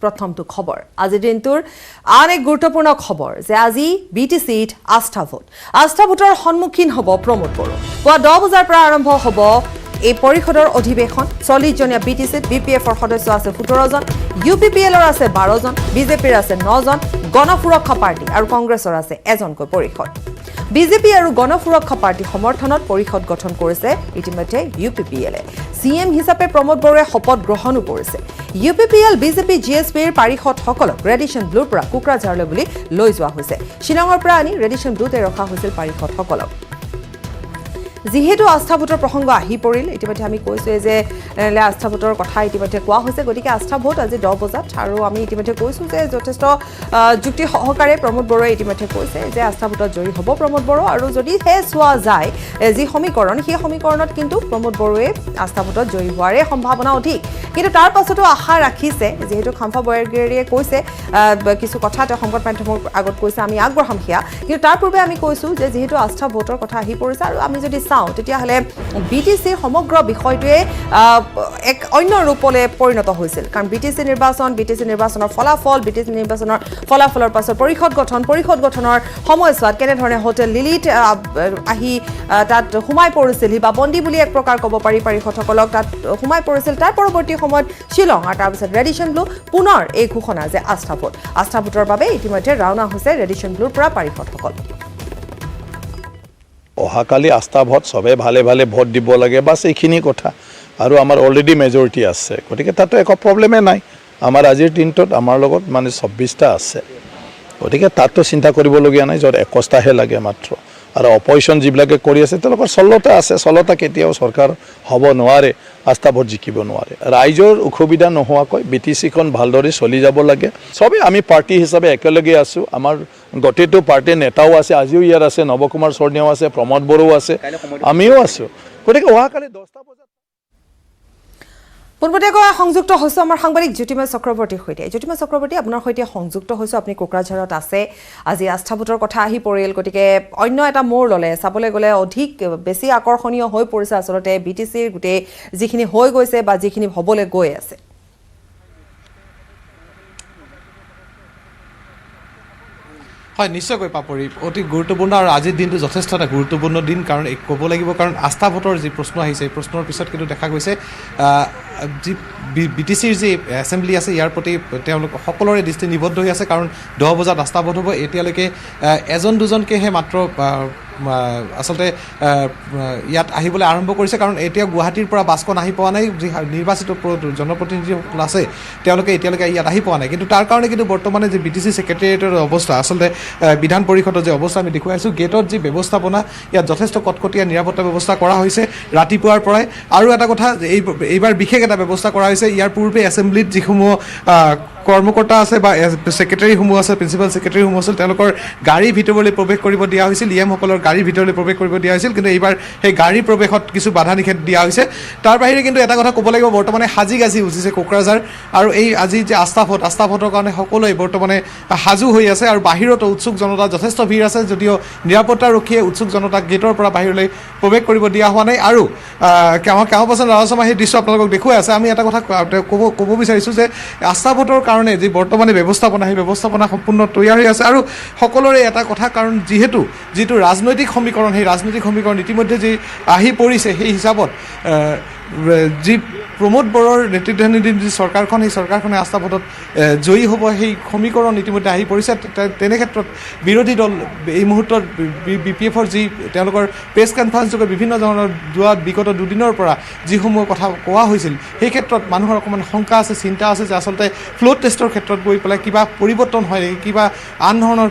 প্ৰথমটো খবৰ আজি দিনটোৰ আন এক গুৰুত্বপূৰ্ণ খবৰ যে আজি বিটিচিত আস্থা ভোটৰ সন্মুখীন হ'ব প্ৰমোদ বড়ো পুৱা 10 বজাৰ পৰা আৰম্ভ হ'ব এই পৰিষদৰ অধিৱেশন 40 জনীয়া বিটিচিত বিপিএফৰ সদস্য আছে 17 জন ইউপিপিএলৰ আছে 12 জন বিজেপিৰ আছে 9 জন গণসুৰক্ষা পাৰ্টি আৰু কংগ্ৰেছৰ আছে এজনকৈ পৰিষদ বিজেপি আৰু গণসুৰক্ষা পাৰ্টি সমৰ্থনত পৰিষদ গঠন কৰিছে ইতিমধ্যে ইউপিপিএলে সিএম হিচাপে প্ৰমোদ বড়োৱে শপত গ্ৰহণো কৰিছে ইউপিপিএল বিজেপি জিএছপিৰ পাৰিষদসকলক ৰেডিশ্যন ব্লুৰ পৰা কুকৰাঝাৰলৈ বুলি লৈ যোৱা হৈছে শ্বিলঙৰ পৰা আনি ৰেডিশ্যন ব্লুতে ৰখা হৈছিল পাৰিষদসকলক যিহেতু আস্থা ভোটৰ প্ৰসংগ আহি পৰিল ইতিমধ্যে আমি কৈছো যে আস্থা ভোটৰ কথা ইতিমধ্যে কোৱা হৈছে গতিকে আস্থা ভোট আজি 10 বজাত আৰু আমি ইতিমধ্যে কৈছো যে যথেষ্ট যুক্তি সহকাৰে প্ৰমোদ বড়োৱে ইতিমধ্যে কৈছে যে আস্থা ভোটত জয়ী হ'ব প্ৰমোদ বড়ো আৰু যদি হে চোৱা যায় যি সমীকৰণ সেই সমীকৰণত কিন্তু প্ৰমোদ বড়োৱে আস্থা ভোটত জয়ী হোৱাৰে সম্ভাৱনা অধিক কিন্তু তাৰ পাছতো আশা ৰাখিছে যেহেতু খাম্ফা বৰগেৰিয়ে কৈছে কিছু কথা তেওঁ সংবাদ মাধ্যমৰ আগত কৈছে আমি আগবঢ়াম হিয়া কিন্তু তাৰ পূৰ্বে আমি কৈছো যে যেহেতু আস্থা ভোটৰ কথা আহি পৰিছে আৰু আমি যদি তেতিয়াহ'লে বিটিচিৰ সমগ্ৰ বিষয়টোৱে এক অন্য ৰূপলৈ পৰিণত হৈছিল কাৰণ বিটিচি নিৰ্বাচনৰ ফলাফলৰ পাছত পৰিষদ গঠনৰ সময়ছোৱাত কেনেধৰণে হোটেল লিলিত আহি তাত সোমাই পৰিছিল বা বন্দী বুলি এক প্ৰকাৰ ক'ব পাৰি পৰিষদসকলক তাত সোমাই পৰিছিল তাৰ পৰৱৰ্তী সময়ত শ্বিলং আৰু তাৰপিছত ৰেডিশ্যন ব্লু পুনৰ এই ঘোষণা যে আস্থা ভোটৰ বাবে ইতিমধ্যে ৰাওনা হৈছে ৰেডিশ্যন ব্লুৰ পৰা পৰিষদসকল অহাকালি আস্থা ভোট সবে ভালে ভোট দিব লাগে বাস এইখিনি কথা আৰু আমাৰ অলৰেডি মেজৰিটি আছে গতিকে তাতো একো প্ৰব্লেমে নাই আমাৰ আজিৰ দিনটোত আমাৰ লগত মানে 26টা আছে গতিকে তাতো চিন্তা কৰিবলগীয়া নাই য'ত 21টাহে লাগে মাত্ৰ আৰু অপজিশ্যন যিবিলাকে কৰি আছে তেওঁলোকৰ 16টা আছে 16টা কেতিয়াও চৰকাৰ হ'ব নোৱাৰে আস্থা ভোট জিকিব নোৱাৰে ৰাইজৰ অসুবিধা নোহোৱাকৈ বিটিচিখন ভালদৰে চলি যাব লাগে সবে আমি পাৰ্টি হিচাপে একেলগে আছো আমাৰ গোটেইটো পাৰ্টিৰ নেতাও আছে আজিও ইয়াৰ আছে নৱকুমাৰ স্বৰ্ণীয়াও আছে প্ৰমোদ বড়ো আছে আমিও আছো গতিকে অহাকালি 10টা বজাত পোনপটীয়াকৈ সংযুক্ত হৈছে আমাৰ সাংবাদিক জ্যোতিময় চক্ৰৱৰ্তীৰ সৈতে জ্যোতিময় চক্ৰৱৰ্তী আপোনাৰ সৈতে সংযুক্ত হৈছে আপুনি কোকৰাঝাৰত আছে আজি আস্থা ভোটৰ কথা আহি পৰিল গতিকে অন্য এটা মোৰ ললে চাবলৈ গ'লে অধিক বেছি আকৰ্ষণীয় হৈ পৰিছে আচলতে বিটিচিৰ গোটেই যিখিনি হৈ গৈছে বা যিখিনি হ'বলৈ গৈ আছে হয় নিশ্চয়কৈ পাপৰি অতি গুৰুত্বপূৰ্ণ আৰু আজিৰ দিনটো যথেষ্ট এটা গুৰুত্বপূৰ্ণ দিন কাৰণ ক'ব লাগিব কাৰণ আস্থা ভোটৰ যি প্ৰশ্ন আহিছে এই প্ৰশ্নৰ পিছত কিন্তু দেখা গৈছে যি বিটিচিৰ যি এছেম্বলি আছে ইয়াৰ প্ৰতি তেওঁলোক সকলোৰে দৃষ্টি নিবদ্ধ হৈ আছে কাৰণ 10 বজাত আস্থা ভোট হ'ব এতিয়ালৈকে এজন দুজনকেহে মাত্ৰ আচলতে ইয়াত আহিবলৈ আৰম্ভ কৰিছে কাৰণ এতিয়া গুৱাহাটীৰ পৰা বাছখন আহি পোৱা নাই যি নিৰ্বাচিত জনপ্ৰতিনিধিসকল আছে তেওঁলোকে এতিয়ালৈকে ইয়াত আহি পোৱা নাই কিন্তু তাৰ কাৰণে কিন্তু বৰ্তমানে যি বিটিচি ছেক্ৰেটেৰিয়েটৰ অৱস্থা আচলতে বিধান পৰিষদৰ যে অৱস্থা আমি দেখুৱাইছোঁ গেটত যি ব্যৱস্থাপনা ইয়াত যথেষ্ট কটকটীয়া নিৰাপত্তা ব্যৱস্থা কৰা হৈছে ৰাতিপুৱাৰ পৰাই আৰু এটা কথা এইবাৰ বিশেষ এটা ব্যৱস্থা কৰা হৈছে ইয়াৰ পূৰ্বে এছেম্বলিত যিসমূহ কৰ্মকৰ্তা আছে বা ছেক্ৰেটাৰীসমূহ আছে প্ৰিন্সিপাল ছেক্ৰেটাৰীসমূহ আছিল তেওঁলোকৰ গাড়ী ভিতৰলৈ প্ৰৱেশ কৰিব দিয়া হৈছিল ইএমসকলৰ গাড়ীৰ ভিতৰলৈ প্ৰৱেশ কৰিব দিয়া হৈছিল কিন্তু এইবাৰ সেই গাড়ী প্ৰৱেশত কিছু বাধা নিষেধ দিয়া হৈছে তাৰ বাহিৰে কিন্তু এটা কথা ক'ব লাগিব বৰ্তমানে সাজি গাজি উঠিছে কোকৰাঝাৰ আৰু এই আজি যে আস্থা ভোটৰ কাৰণে সকলোৱে বৰ্তমানে সাজু হৈ আছে আৰু বাহিৰতো উৎসুক জনতা যথেষ্ট ভিৰ আছে যদিও নিৰাপত্তাৰক্ষীয়ে উৎসুক জনতাক গেটৰ পৰা বাহিৰলৈ প্ৰৱেশ কৰিব দিয়া হোৱা নাই আৰু কেওপাচন ৰাজসভা সেই দৃশ্য আপোনালোকক দেখুৱাই আছে আমি এটা কথা ক'ব বিচাৰিছোঁ যে আস্থা ভোটৰ কাৰণে যি বৰ্তমানে ব্যৱস্থাপনা সেই ব্যৱস্থাপনা সম্পূৰ্ণ তৈয়াৰ হৈ আছে আৰু সকলোৰে এটা কথা কাৰণ যিটো ৰাজনৈতিক সমীকৰণ সেই ৰাজনৈতিক সমীকৰণ ইতিমধ্যে যি আহি পৰিছে সেই হিচাপত যি প্ৰমোদ বড়োৰ নেতৃত্বাধীন যি চৰকাৰখন সেই চৰকাৰখনে আস্থা ভোটত জয়ী হ'ব সেই সমীকৰণ ইতিমধ্যে আহি পৰিছে তেনে ক্ষেত্ৰত বিৰোধী দল এই মুহূৰ্তত বিপিএফৰ যি তেওঁলোকৰ প্ৰেছ কনফাৰেন্সযোগে বিভিন্ন ধৰণৰ বিগত দুদিনৰ পৰা যিসমূহ কথা কোৱা হৈছিল সেই ক্ষেত্ৰত মানুহৰ অকণমান শংকা আছে চিন্তা আছে যে আচলতে ফ্ল'ট টেষ্টৰ ক্ষেত্ৰত গৈ পেলাই কিবা পৰিৱৰ্তন হয় নেকি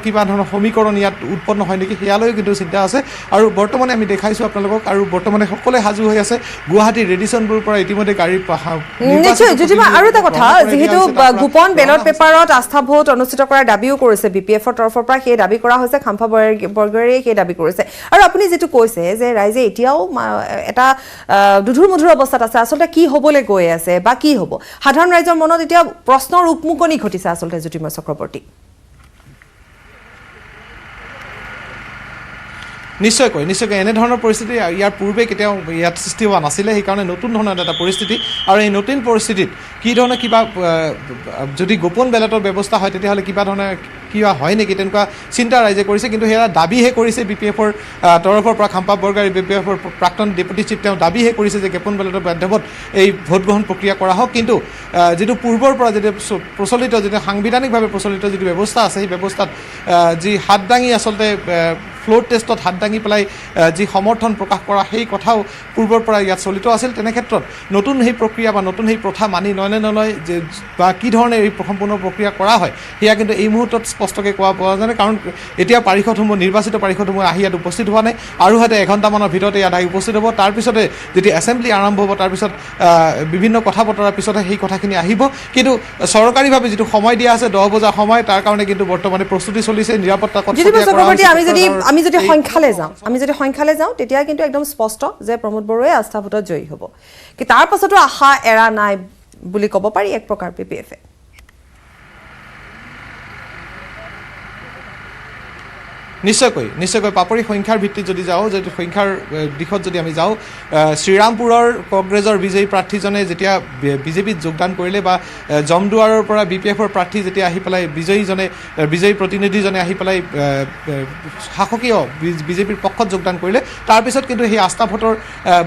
কিবা ধৰণৰ সমীকৰণ ইয়াত উৎপন্ন হয় নেকি সেয়ালৈও কিন্তু চিন্তা আছে আৰু বৰ্তমানে আমি দেখাইছোঁ আপোনালোকক আৰু বৰ্তমানে সকলোৱে সাজু হৈ আছে গুৱাহাটীৰ ৰেডিশ্যন ব্লুৰ পৰা ইতিমধ্যে গাড়ী নিশ্চয় জ্যোতিমা আৰু এটা কথা যেহেতু গোপন বেলট পেপাৰত আস্থা ভোট অনুষ্ঠিত কৰাৰ দাবীও কৰিছে বিপিএফৰ তৰফৰ পৰা সেই দাবী কৰা হৈছে খাম্ফা বৰগেৰিয়ে সেই দাবী কৰিছে আৰু আপুনি যেটো কৈছে যে ৰাইজে এতিয়াও এটা দুধুৰ মধুৰ অৱস্থাত আছে আচলতে কি হ'বলৈ গৈ আছে বা কি হ'ব সাধাৰণ ৰাইজৰ মনত এতিয়া প্ৰশ্নৰ উকমুকনি ঘটিছে আচলতে জ্যোতিময় চক্ৰৱৰ্তী নিশ্চয়কৈ এনেধৰণৰ পৰিস্থিতি ইয়াৰ পূৰ্বে কেতিয়াও ইয়াত সৃষ্টি হোৱা নাছিলে সেইকাৰণে নতুন ধৰণৰ এটা পৰিস্থিতি আৰু এই নতুন পৰিস্থিতিত কি ধৰণে কিবা যদি গোপন বেলটৰ ব্যৱস্থা হয় তেতিয়াহ'লে কিবা ধৰণে কিবা হয় নেকি তেনেকুৱা চিন্তা ৰাইজে কৰিছে কিন্তু সেয়া দাবীহে কৰিছে BPFৰ তৰফৰ পৰা খাম্পা বৰগাৰী BPFৰ প্ৰাক্তন ডেপুটি চিফ তেওঁ দাবীহে কৰিছে যে গোপন বেলটৰ মাধ্যমত এই ভোট গ্ৰহণ প্ৰক্ৰিয়া কৰা হওক কিন্তু যিটো পূৰ্বৰ পৰা যিটো প্ৰচলিত যিটো সাংবিধানিকভাৱে প্ৰচলিত যিটো ব্যৱস্থা আছে সেই ব্যৱস্থাত যি হাত দাঙি আচলতে ফ্লোৰ টেষ্টত হাত দাঙি পেলাই যি সমৰ্থন প্ৰকাশ কৰা সেই কথাও পূৰ্বৰ পৰা ইয়াত চলিত আছিল তেনে ক্ষেত্ৰত নতুন সেই প্ৰক্ৰিয়া বা নতুন সেই প্ৰথা মানি লয় নে নলয় যে বা কি ধৰণে এই সম্পূৰ্ণ প্ৰক্ৰিয়া কৰা হয় সেয়া কিন্তু এই মুহূৰ্তত স্পষ্টকৈ কোৱা পোৱা যায় কাৰণ এতিয়া পাৰিষদসমূহ নিৰ্বাচিত পাৰিষদসমূহ আহি ইয়াত উপস্থিত হোৱা নাই আৰু হয়তো এঘণ্টামানৰ ভিতৰতে ইয়াত আহি উপস্থিত হ'ব তাৰপিছতে যেতিয়া এছেম্বলি আৰম্ভ হ'ব তাৰপিছত বিভিন্ন কথা বতৰাৰ পিছতহে সেই কথাখিনি আহিব কিন্তু চৰকাৰীভাৱে যিটো সময় দিয়া আছে 10 বজাৰ সময় তাৰ কাৰণে কিন্তু বৰ্তমানে প্ৰস্তুতি চলিছে নিৰাপত্তা আমি যদি সংখ্যালে যাওঁ তেতিয়া কিন্তু একদম স্পষ্ট যে প্ৰমোদ বড়োৱে আস্থা ভোটত জয়ী হ'ব কি তাৰ পাছতো আশা এৰা নাই বুলি ক'ব পাৰি এক প্ৰকাৰ BPF-এ নিশ্চয়কৈ পাপৰি সংখ্যাৰ ভিত্তিত যদি যাওঁ যদি সংখ্যাৰ দিশত যদি আমি যাওঁ শ্ৰীৰামপুৰৰ কংগ্ৰেছৰ বিজয়ী প্ৰাৰ্থীজনে যেতিয়া বিজেপিত যোগদান কৰিলে বা জমদুৱাৰৰ পৰা BPFৰ প্ৰাৰ্থী যেতিয়া আহি পেলাই বিজয়ী প্ৰতিনিধিজনে আহি পেলাই শাসকীয় বিজেপিৰ পক্ষত যোগদান কৰিলে তাৰপিছত কিন্তু সেই আস্থা ভোটৰ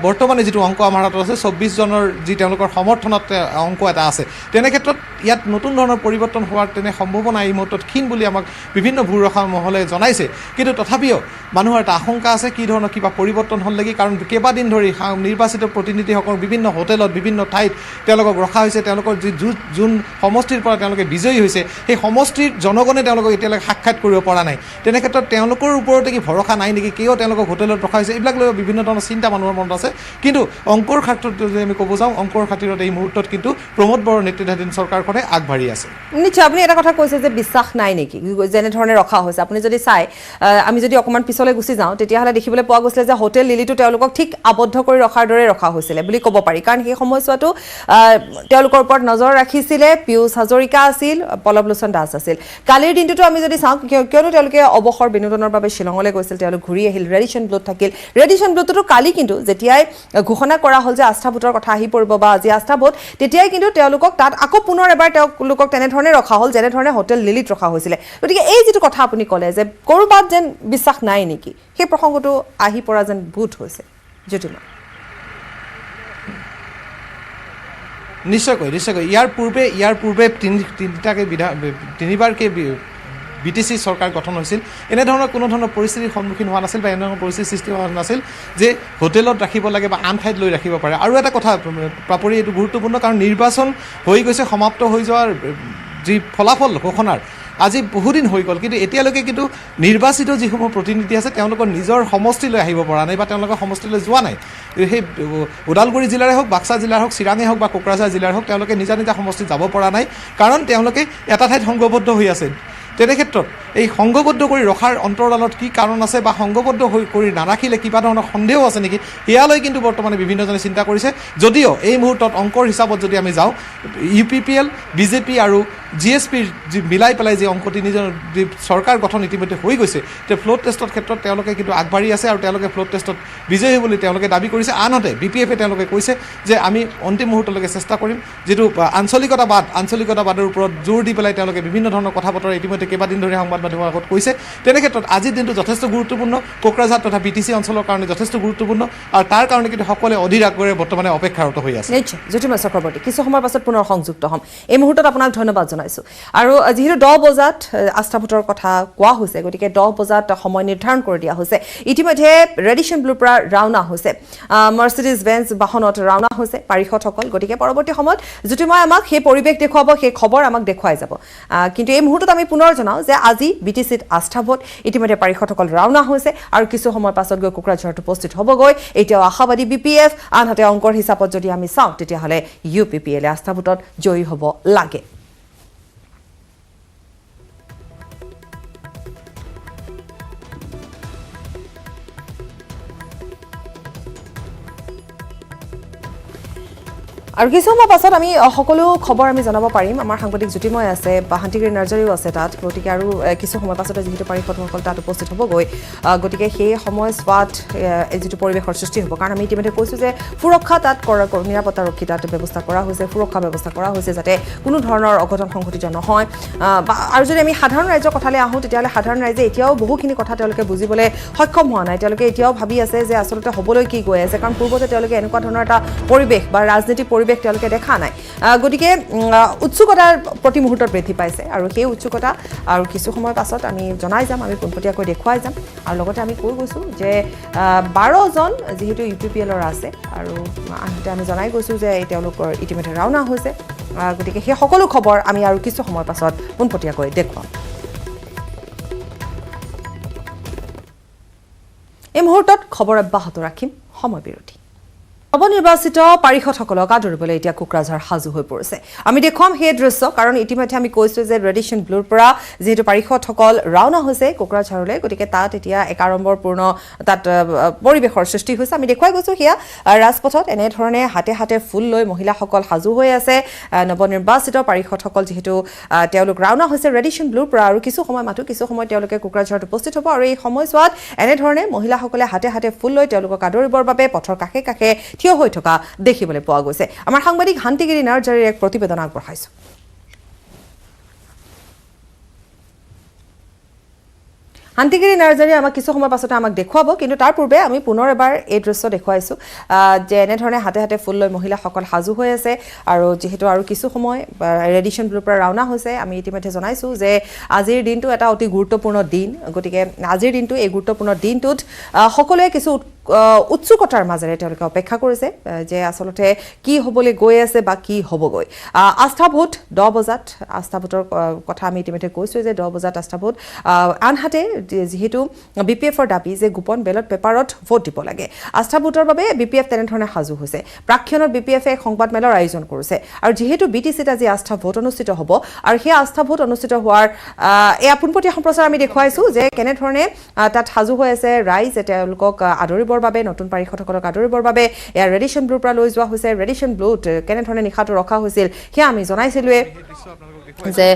বৰ্তমানে যিটো অংক আমাৰ হাতত আছে 24 জনৰ যি তেওঁলোকৰ সমৰ্থনত অংক এটা আছে তেনে ক্ষেত্ৰত ইয়াত নতুন ধৰণৰ পৰিৱৰ্তন হোৱাৰ তেনে সম্ভাৱনা এই মুহূৰ্তত ক্ষীণ বুলি আমাক বিভিন্ন ভূৰসা মহলে জনাইছে কিন্তু তথাপিও মানুহৰ এটা আশংকা আছে কি ধৰণৰ কিবা পৰিৱৰ্তন হ'ল নেকি কাৰণ কেইবাদিন ধৰি নিৰ্বাচিত প্ৰতিনিধিসকল বিভিন্ন হোটেলত বিভিন্ন ঠাইত তেওঁলোকক ৰখা হৈছে তেওঁলোকৰ যি যোন সমষ্টিৰ পৰা তেওঁলোকে বিজয়ী হৈছে সেই সমষ্টিৰ জনগণে তেওঁলোকক এতিয়ালৈকে সাক্ষাৎ কৰিব পৰা নাই তেনে ক্ষেত্ৰত তেওঁলোকৰ ওপৰতে কি ভৰসা নাই নেকি কিয় তেওঁলোকক হোটেলত ৰখা হৈছে এইবিলাক লৈ বিভিন্ন ধৰণৰ চিন্তা মানুহৰ মনত আছে কিন্তু অংকৰ ক্ষেত্ৰত যদি আমি ক'ব যাওঁ অংকৰ খাতিৰত এই মুহূৰ্তত কিন্তু প্ৰমোদ বড়োৰ নেতৃত্বাধীন চৰকাৰখনে আগবাঢ়ি আছে নিশ্চয় আপুনি এটা কথা কৈছে যে বিশ্বাস নাই নেকি যেনেধৰণে ৰখা হৈছে আপুনি যদি চাই আমি যদি অকমান পিছলৈ গুচি যাওঁ তেতিয়াহ'লে দেখিবলৈ পোৱা গৈছিলে যে হোটেল লিলিটো তেওঁলোকক ঠিক আবদ্ধ কৰি ৰখাৰ দৰে ৰখা হৈছিলে বুলি ক'ব পাৰি কাৰণ সেই সময়ছোৱাতো তেওঁলোকৰ ওপৰত নজৰ ৰাখিছিলে পিয়ুষ হাজৰিকা আছিল পল্লৱলোচন দাস আছিল কালিৰ দিনটোতো আমি যদি চাওঁ কিয়নো তেওঁলোকে অৱসৰ বিনোদনৰ বাবে শ্বিলঙলৈ গৈছিল তেওঁলোক ঘূৰি আহিল ৰেডিশ্যন ব্লুত থাকিল ৰেডিশ্যন ব্লুটোতো কালি কিন্তু যেতিয়াই ঘোষণা কৰা হ'ল যে আস্থা ভোটৰ কথা আহি পৰিব বা আজি আস্থা ভোট তেতিয়াই কিন্তু তেওঁলোকক তাত আকৌ পুনৰ এবাৰ তেওঁলোকক তেনেধৰণে ৰখা হ'ল যেনেধৰণে হোটেল লিলিত ৰখা হৈছিলে গতিকে এই যিটো কথা আপুনি ক'লে যে ক'ৰবাত যেন বিশ্বাস নাই নেকি সেই প্ৰসংগটো আহি পৰা যেন বোধ হৈছে জ্যোতিমা নিশ্চয়কৈ ইয়াৰ পূৰ্বে তিনিবাৰকে BTC চৰকাৰ গঠন হৈছিল এনেধৰণৰ কোনো ধৰণৰ পৰিস্থিতিৰ সন্মুখীন হোৱা নাছিল বা এনেধৰণৰ পৰিস্থিতিৰ সৃষ্টি হোৱা নাছিল যে হোটেলত ৰাখিব লাগে বা আন ঠাইত লৈ ৰাখিব পাৰে আৰু এটা কথা প্ৰাপৰি এইটো গুৰুত্বপূৰ্ণ কাৰণ নিৰ্বাচন হৈ গৈছে সমাপ্ত হৈ যোৱাৰ যি ফলাফল ঘোষণাৰ আজি বহুদিন হৈ গ'ল কিন্তু এতিয়ালৈকে কিন্তু নিৰ্বাচিত যিসমূহ প্ৰতিনিধি আছে তেওঁলোকৰ নিজৰ সমষ্টিলৈ আহিব পৰা নাই বা তেওঁলোকৰ সমষ্টিলৈ যোৱা নাই সেই ওদালগুৰি জিলাৰে হওক বাক্সা জিলাৰ হওক চিৰাঙে হওক বা কোকৰাঝাৰ জিলাৰ হওক তেওঁলোকে নিজা সমষ্টিত যাব পৰা নাই কাৰণ তেওঁলোকে এটা ঠাইত সংঘবদ্ধ হৈ আছে তেনে ক্ষেত্ৰত এই সংঘবদ্ধ কৰি ৰখাৰ অন্তৰালত কি কাৰণ আছে বা সংঘবদ্ধ হৈ কৰি নাৰাখিলে কিবা ধৰণৰ সন্দেহ আছে নেকি ইয়ালৈ কিন্তু বৰ্তমানে বিভিন্নজনে চিন্তা কৰিছে যদিও এই মুহূৰ্তত অংকৰ হিচাপত যদি আমি যাওঁ UPPL BJP আৰু GSPৰ যি মিলাই পেলাই যি অংক তিনিজন যি চৰকাৰ গঠন ইতিমধ্যে হৈ গৈছে তে ফ্লোৰ টেষ্টৰ ক্ষেত্ৰত তেওঁলোকে কিন্তু আগবাঢ়ি আছে আৰু তেওঁলোকে ফ্লোৰ টেষ্টত বিজয়ী বুলি তেওঁলোকে দাবী কৰিছে আনহাতে BPF-এ তেওঁলোকে কৈছে যে আমি অন্তিম মুহূৰ্তলৈকে চেষ্টা কৰিম যিটো আঞ্চলিকতাবাদৰ ওপৰত জোৰ দি পেলাই তেওঁলোকে বিভিন্ন ধৰণৰ কথা বতৰা ইতিমধ্যে কেইবাদিন ধৰি সংবাদ মাধ্যমৰ আগত কৈছে তেনে ক্ষেত্ৰত আজিৰ দিনটো যথেষ্ট গুৰুত্বপূৰ্ণ কোকৰাঝাৰ তথা BTC অঞ্চলৰ কাৰণে যথেষ্ট গুৰুত্বপূৰ্ণ আৰু তাৰ কাৰণে কিন্তু সকলোৱে অধীৰ আগ্ৰহেৰে বৰ্তমানে অপেক্ষাৰত হৈ আছে নিশ্চয় জ্যোতিমা চক্ৰৱৰ্তী কিছু সময়ৰ পাছত পুনৰ সংযুক্ত হ'ম এই মুহূৰ্তত আপোনাক ধন্যবাদ জনাইছোঁ আৰু যিহেতু 10 বজাত আস্থা ভোটৰ কথা কোৱা হৈছে গতিকে 10 বজাত সময় নিৰ্ধাৰণ কৰি দিয়া হৈছে ইতিমধ্যে ৰেডিশ্যন ব্লুৰ পৰা ৰাওনা হৈছে মাৰ্চিডিজ বেঞ্চ বাহনত ৰাওনা হৈছে পাৰিষদসকল গতিকে পৰৱৰ্তী সময়ত জ্যোতিময় আমাক সেই পৰিৱেশ দেখুৱাব সেই খবৰ আমাক দেখুৱাই যাব কিন্তু এই মুহূৰ্তত আমি পুনৰ জনাওঁ যে আজি BTCত আস্থা ভোট ইতিমধ্যে পাৰিষদসকল ৰাওনা হৈছে আৰু কিছু সময় পাছত গৈ কোকৰাঝাৰত উপস্থিত হ'বগৈ এতিয়াও আশাবাদী BPF আনহাতে অংকৰ হিচাপত যদি আমি চাওঁ তেতিয়াহ'লে UPPL আস্থা ভোটত জয়ী হ'ব লাগে আৰু কিছু সময় পাছত আমি সকলো খবৰ আমি জনাব পাৰিম আমাৰ সাংবাদিক জ্যোতিময় আছে বা শান্তিগিৰি নাৰ্জাৰীও আছে তাত গতিকে আৰু কিছু সময় পাছতে যিহেতু পাৰিষদসকল তাত উপস্থিত হ'বগৈ গতিকে সেই সময়ছোৱাত যিটো পৰিৱেশৰ সৃষ্টি হ'ব কাৰণ আমি ইতিমধ্যে কৈছোঁ যে সুৰক্ষা তাত নিৰাপত্তাৰক্ষী তাত ব্যৱস্থা কৰা হৈছে সুৰক্ষা ব্যৱস্থা কৰা হৈছে যাতে কোনো ধৰণৰ অঘটন সংঘটিত নহয় আৰু যদি আমি সাধাৰণ ৰাইজৰ কথালৈ আহোঁ তেতিয়াহ'লে সাধাৰণ ৰাইজে এতিয়াও বহুখিনি কথা তেওঁলোকে বুজিবলৈ সক্ষম হোৱা নাই তেওঁলোকে এতিয়াও ভাবি আছে যে আচলতে হ'বলৈ কি গৈ আছে কাৰণ পূৰ্বতে তেওঁলোকে এনেকুৱা ধৰণৰ এটা পৰিৱেশ বা ৰাজনীতিক পৰিৱেশ তেওঁলোকে দেখা নাই গতিকে উৎসুকতাৰ প্ৰতি মুহূৰ্তত বৃদ্ধি পাইছে আৰু সেই উৎসুকতা আৰু কিছু সময় পাছত আমি জনাই যাম আমি পোনপটীয়াকৈ দেখুৱাই যাম আৰু লগতে আমি কৈ গৈছোঁ যে 12জন যিহেতু UPPLৰ আছে আৰু আনহাতে আমি জনাই গৈছোঁ যে তেওঁলোকৰ ইতিমধ্যে ৰাওনা হৈছে গতিকে সেই সকলো খবৰ আমি আৰু কিছু সময় পাছত পোনপটীয়াকৈ দেখুৱাম এই মুহূৰ্তত খবৰ অব্যাহত ৰাখিম সময় বিৰতি নৱনিৰ্বাচিত পাৰিষদসকলক আদৰিবলৈ এতিয়া কোকৰাঝাৰ সাজু হৈ পৰিছে আমি দেখুৱাম সেই দৃশ্য কাৰণ ইতিমধ্যে আমি কৈছোঁ যে ৰেডিশ্যন ব্লুৰ পৰা যিহেতু পাৰিষদসকল ৰাওনা হৈছে কোকৰাঝাৰলৈ গতিকে তাত এতিয়া এক আড়ম্বৰপূৰ্ণ তাত পৰিৱেশৰ সৃষ্টি হৈছে আমি দেখুৱাই গৈছোঁ সেয়া ৰাজপথত এনেধৰণে হাতে হাতে ফুল লৈ মহিলাসকল সাজু হৈ আছে নৱনিৰ্বাচিত পাৰিষদসকল যিহেতু তেওঁলোক ৰাওনা হৈছে ৰেডিশ্যন ব্লুৰ পৰা আৰু কিছু সময় মাথো কিছু সময় তেওঁলোকে কোকৰাঝাৰত উপস্থিত হ'ব আৰু এই সময়ছোৱাত এনেধৰণে মহিলাসকলে হাতে হাতে ফুল লৈ তেওঁলোকক আদৰিবৰ বাবে পথৰ কাষে কাষে থিয় হৈ থকা দেখিবলৈ পোৱা গৈছে আমাৰ সাংবাদিক শান্তিগিৰি নাৰ্জাৰীৰ এক প্ৰতিবেদন আগবঢ়াইছো শান্তিগিৰি নাৰ্জাৰী আমাক কিছু সময় পাছতে আমাক দেখুৱাব কিন্তু তাৰ পূৰ্বে আমি পুনৰ এবাৰ এই দৃশ্য দেখুৱাইছোঁ যে এনেধৰণে হাতে হাতে ফুল লৈ মহিলাসকল সাজু হৈ আছে আৰু যিহেতু আৰু কিছু সময় ৰেডিশ্যন ব্লুৰ পৰা ৰাওনা হৈছে আমি ইতিমধ্যে জনাইছোঁ যে আজিৰ দিনটো এটা অতি গুৰুত্বপূৰ্ণ দিন গতিকে আজিৰ দিনটো এই গুৰুত্বপূৰ্ণ দিনটোত সকলোৱে কিছু উৎসুকতাৰ মাজেৰে তেওঁলোকে অপেক্ষা কৰিছে যে আচলতে কি হ'বলৈ গৈ আছে বা কি হ'বগৈ আস্থা ভোট 10 বজাত আস্থা ভোটৰ কথা আমি ইতিমধ্যে কৈছোঁ যে 10 বজাত আস্থা ভোট আনহাতে যেহেতু BPFৰ দাবী যে গোপন বেলট পেপাৰত ভোট দিব লাগে আস্থা ভোটৰ বাবে BPF তেনেধৰণে সাজু হৈছে প্ৰাক্ষণত BPFে সংবাদমেলৰ আয়োজন কৰিছে আৰু যেহেতু BTCত আজি আস্থা ভোট অনুষ্ঠিত হ'ব আৰু সেই আস্থা ভোট অনুষ্ঠিত হোৱাৰ এই পোনপটীয়া সম্প্ৰচাৰ আমি দেখুৱাইছোঁ যে কেনেধৰণে তাত সাজু হৈ আছে ৰাইজ তেওঁলোকক আদৰিবৰ বাবে নতুন পাৰিষদসকলক আদৰিবৰ বাবে এয়া ৰেডিশ্যন ব্লুৰ পৰা লৈ যোৱা হৈছে ৰেডিশ্যন ব্লুত কেনেধৰণে নিশাটো ৰখা হৈছিল সেয়া আমি জনাইছিলোঁৱে যে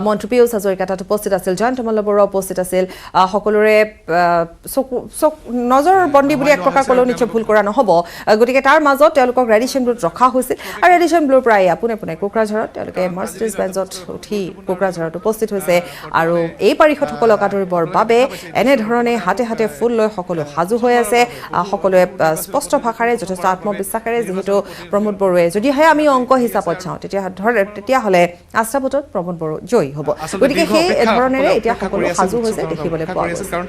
মন্ত্ৰী পীয়ুষ হাজৰিকা তাত উপস্থিত আছিল জয়ন্ত মল্ল বৰুৱা উপস্থিত আছিল সকলোৰে নজৰবন্দী বুলি এক প্ৰকাৰ ক'লেও নিশ্চয় ভুল কৰা নহ'ব গতিকে তাৰ মাজত তেওঁলোকক ৰেডিশ্যন ব্লুত ৰখা হৈছিল আৰু ৰেডিশ্যন ব্লুৰ পৰা পোনে পোনে কোকৰাঝাৰত তেওঁলোকে মাৰ্চিডিজ বেঞ্জত উঠি কোকৰাঝাৰত উপস্থিত হৈছে আৰু এই পাৰিষদসকলক আদৰিবৰ বাবে এনেধৰণে হাতে হাতে ফুল লৈ সকলো সাজু হৈ আছে সকলোৱে স্পষ্ট ভাষাৰে যথেষ্ট আত্মবিশ্বাসেৰে যিহেতু প্ৰমোদ বড়োৱে যদিহে আমি অংক হিচাপত চাওঁ তেতিয়াহ'লে আস্থা ভোটত প্ৰমোদ বড়ো জয়ী হ'ব গতিকে সেই ধৰণেৰে এতিয়া সকলো সাজু হৈছে দেখিবলৈ পোৱা গৈছে কাৰণ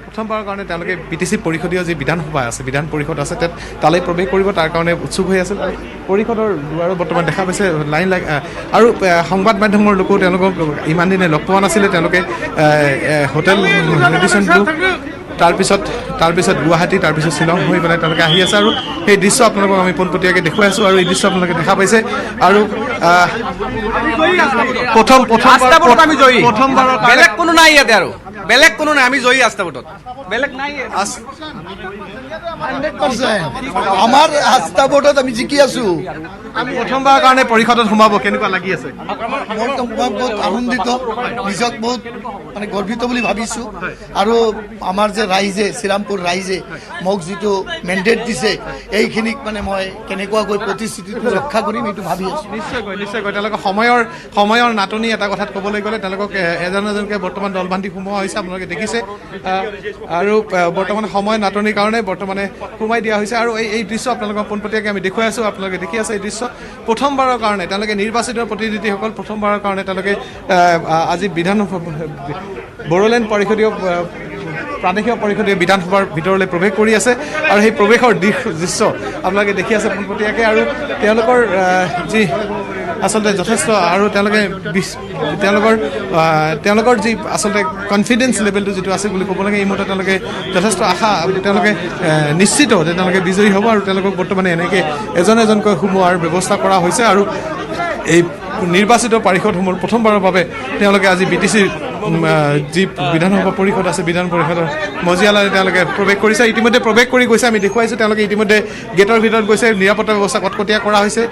প্ৰথমবাৰৰ কাৰণে তেওঁলোকে BTC পৰিষদীয় যি বিধানসভা আছে বিধান পৰিষদ আছে তালৈ প্ৰৱেশ কৰিব তাৰ কাৰণে উৎসুক হৈ আছিল আৰু পৰিষদৰ দুৱাৰো বৰ্তমান দেখা পাইছে লাইন আৰু সংবাদ মাধ্যমৰ লোকো তেওঁলোকক ইমান দিনে লগ পোৱা নাছিলে তেওঁলোকে হোটেল ৰেডিশ্যন ব্লু তাৰপিছত গুৱাহাটী তাৰপিছত শ্বিলং হৈ পেলাই তেওঁলোকে আহি আছে আৰু সেই দৃশ্য আপোনালোকক আমি পোনপটীয়াকৈ দেখুৱাই আছোঁ আৰু এই দৃশ্য আপোনালোকে দেখা পাইছে আৰু প্ৰথমবাৰৰ বেলেগ কোনো নাই ইয়াতে আৰু বেলেগ কোনো নাই আমি জয়ী আস্থা ভোটত বেলেগ নাই আমাৰ আস্থা ভোটত আমি জিকি আছো আমি প্ৰথমবাৰৰ কাৰণে পৰিষদত সোমাব কেনেকুৱা লাগি আছে মই বহুত আনন্দিত নিজক বহুত মানে গৰ্বিত বুলি ভাবিছোঁ আৰু আমাৰ যে ৰাইজে শ্ৰীৰামপুৰ ৰাইজে মোক যিটো মেণ্ডেট দিছে এইখিনিক মানে মই কেনেকুৱাকৈ প্ৰতিশ্ৰুতিটো ৰক্ষা কৰিম এইটো ভাবি আছোঁ নিশ্চয়কৈ তেওঁলোকে সময়ৰ নাটনি এটা কথাত ক'বলৈ গ'লে তেওঁলোকক এজন এজনকৈ বৰ্তমান দল বান্ধি সোমোৱা হৈছে আপোনালোকে দেখিছে আৰু বৰ্তমান সময় নাটনিৰ কাৰণে বৰ্তমানে সোমাই দিয়া হৈছে আৰু এই দৃশ্য আপোনালোকক পোনপটীয়াকৈ আমি দেখুৱাই আছোঁ আপোনালোকে দেখি আছে এই দৃশ্য প্ৰথমবাৰৰ কাৰণে তেওঁলোকে নিৰ্বাচিত প্ৰতিনিধিসকল প্ৰথমবাৰৰ কাৰণে তেওঁলোকে আজি বড়োলেণ্ড পৰিষদীয় প্ৰাদেশিক পৰিষদীয় বিধানসভাৰ ভিতৰলৈ প্ৰৱেশ কৰি আছে আৰু সেই প্ৰৱেশৰ দৃশ্য আপোনালোকে দেখি আছে পোনপটীয়াকৈ আৰু তেওঁলোকৰ যি আচলতে যথেষ্ট আৰু তেওঁলোকৰ যি আচলতে কনফিডেন্স লেভেলটো যিটো আছে বুলি ক'ব লাগে এই মুহূৰ্তত তেওঁলোকে যথেষ্ট আশা তেওঁলোকে নিশ্চিত যে তেওঁলোকে বিজয়ী হ'ব আৰু তেওঁলোকক বৰ্তমানে এনেকৈ এজন এজনকৈ সোমোৱাৰ ব্যৱস্থা কৰা হৈছে আৰু এই নিৰ্বাচিত পাৰিষদসমূহ প্ৰথমবাৰৰ বাবে তেওঁলোকে আজি BTCৰ যি বিধানসভা পৰিষদ আছে বিধান পৰিষদৰ মজিয়ালৈ তেওঁলোকে প্ৰৱেশ কৰিছে ইতিমধ্যে প্ৰৱেশ কৰি গৈছে আমি দেখুৱাইছোঁ তেওঁলোকে ইতিমধ্যে গেটৰ ভিতৰত গৈছে নিৰাপত্তা ব্যৱস্থা কটকটীয়া কৰা হৈছে